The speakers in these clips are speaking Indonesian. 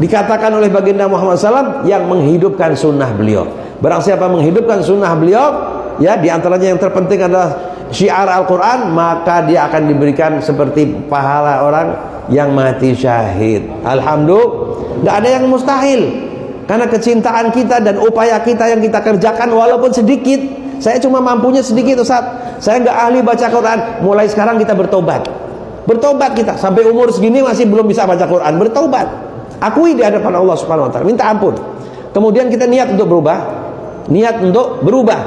dikatakan oleh baginda Muhammad SAW yang menghidupkan sunnah beliau. Barang siapa menghidupkan sunnah beliau, ya, diantaranya yang terpenting adalah syiar Al-Quran, maka dia akan diberikan seperti pahala orang yang mati syahid. Alhamdulillah, nggak ada yang mustahil, karena kecintaan kita dan upaya kita yang kita kerjakan walaupun sedikit. Saya cuma mampunya sedikit, Ustaz. Saya nggak ahli baca Quran. Mulai sekarang kita bertobat. Bertobat kita, sampai umur segini masih belum bisa baca Quran. Bertobat, akui di hadapan Allah Subhanahu Wa Taala, minta ampun. Kemudian kita niat untuk berubah. Niat untuk berubah,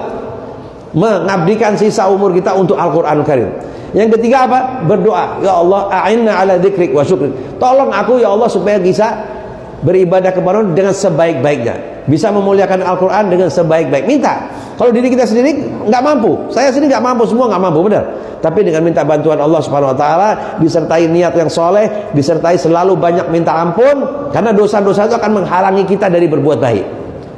mengabdikan sisa umur kita untuk Al-Quranul Karim. Yang ketiga apa? Berdoa. Ya Allah, a'inna ala dzikrik wa syukrik. Tolong aku ya Allah supaya bisa beribadah kepadamu dengan sebaik-baiknya, bisa memuliakan Al-Quran dengan sebaik-baik. Minta. Kalau diri kita sendiri nggak mampu, saya sendiri nggak mampu, semua nggak mampu, benar. Tapi dengan minta bantuan Allah Subhanahu Wa Taala, disertai niat yang soleh, disertai selalu banyak minta ampun, karena dosa-dosa itu akan menghalangi kita dari berbuat baik.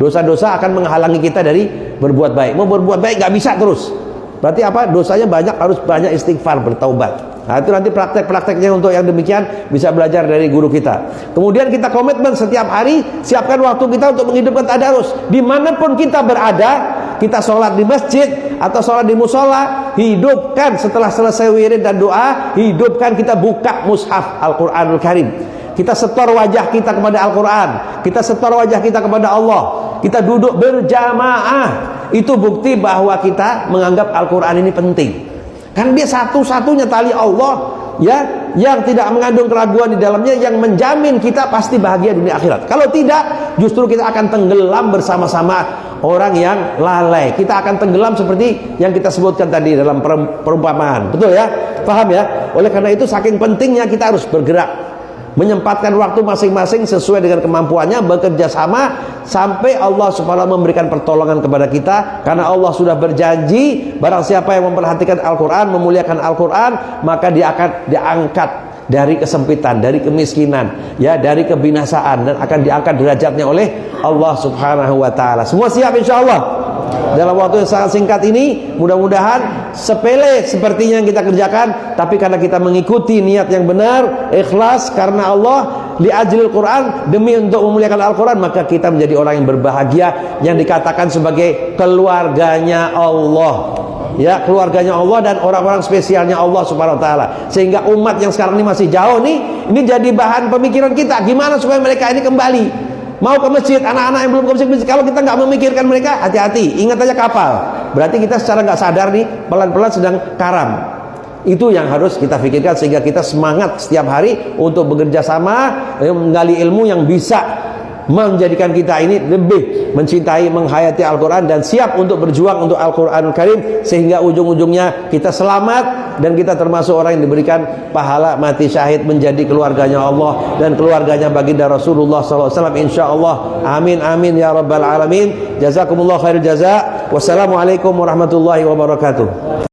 Dosa-dosa akan menghalangi kita dari berbuat baik. Mau berbuat baik nggak bisa terus. Berarti apa? Dosanya banyak, harus banyak istighfar, bertaubat. Nah, itu nanti praktek-prakteknya untuk yang demikian bisa belajar dari guru kita. Kemudian kita komitmen setiap hari, siapkan waktu kita untuk menghidupkan tadarus. Dimanapun kita berada, kita sholat di masjid atau sholat di musola, hidupkan setelah selesai wirid dan doa, hidupkan, kita buka mushaf Al-Quranul Karim. Kita setor wajah kita kepada Al-Quran, kita setor wajah kita kepada Allah, kita duduk berjamaah. Itu bukti bahwa kita menganggap Al-Quran ini penting. Kan dia satu-satunya tali Allah, ya, yang tidak mengandung keraguan di dalamnya, yang menjamin kita pasti bahagia dunia akhirat. Kalau tidak, justru kita akan tenggelam bersama-sama orang yang lalai. Kita akan tenggelam seperti yang kita sebutkan tadi dalam perumpamaan. Betul ya? Paham ya? Oleh karena itu saking pentingnya kita harus bergerak, menyempatkan waktu masing-masing sesuai dengan kemampuannya, bekerja sama sampai Allah Subhanahu memberikan pertolongan kepada kita. Karena Allah sudah berjanji, barang siapa yang memperhatikan Al-Quran, memuliakan Al-Quran, maka dia akan diangkat dari kesempitan, dari kemiskinan, ya, dari kebinasaan, dan akan diangkat derajatnya oleh Allah Subhanahu wa Ta'ala. Semua siap insya Allah? Dalam waktu yang sangat singkat ini, mudah-mudahan sepele sepertinya yang kita kerjakan, tapi karena kita mengikuti niat yang benar, ikhlas karena Allah, li ajlil Quran, demi untuk memuliakan Al-Quran, maka kita menjadi orang yang berbahagia, yang dikatakan sebagai keluarganya Allah. Ya, keluarganya Allah dan orang-orang spesialnya Allah Subhanahu wa Ta'ala. Sehingga umat yang sekarang ini masih jauh nih, ini jadi bahan pemikiran kita. Gimana supaya mereka ini kembali mau ke masjid, anak-anak yang belum ke masjid. Kalau kita nggak memikirkan mereka, hati-hati, ingat aja kapal. Berarti kita secara nggak sadar nih, pelan-pelan sedang karam. Itu yang harus kita pikirkan, sehingga kita semangat setiap hari untuk bekerja sama, menggali ilmu yang bisa menjadikan kita ini lebih mencintai, menghayati Al-Quran, dan siap untuk berjuang untuk Al-Quranul Karim, sehingga ujung-ujungnya kita selamat dan kita termasuk orang yang diberikan pahala mati syahid menjadi keluarganya Allah dan keluarganya baginda Rasulullah SAW, insyaallah. Amin amin ya rabbal alamin. Jazakumullah khairul jaza. Wassalamualaikum warahmatullahi wabarakatuh.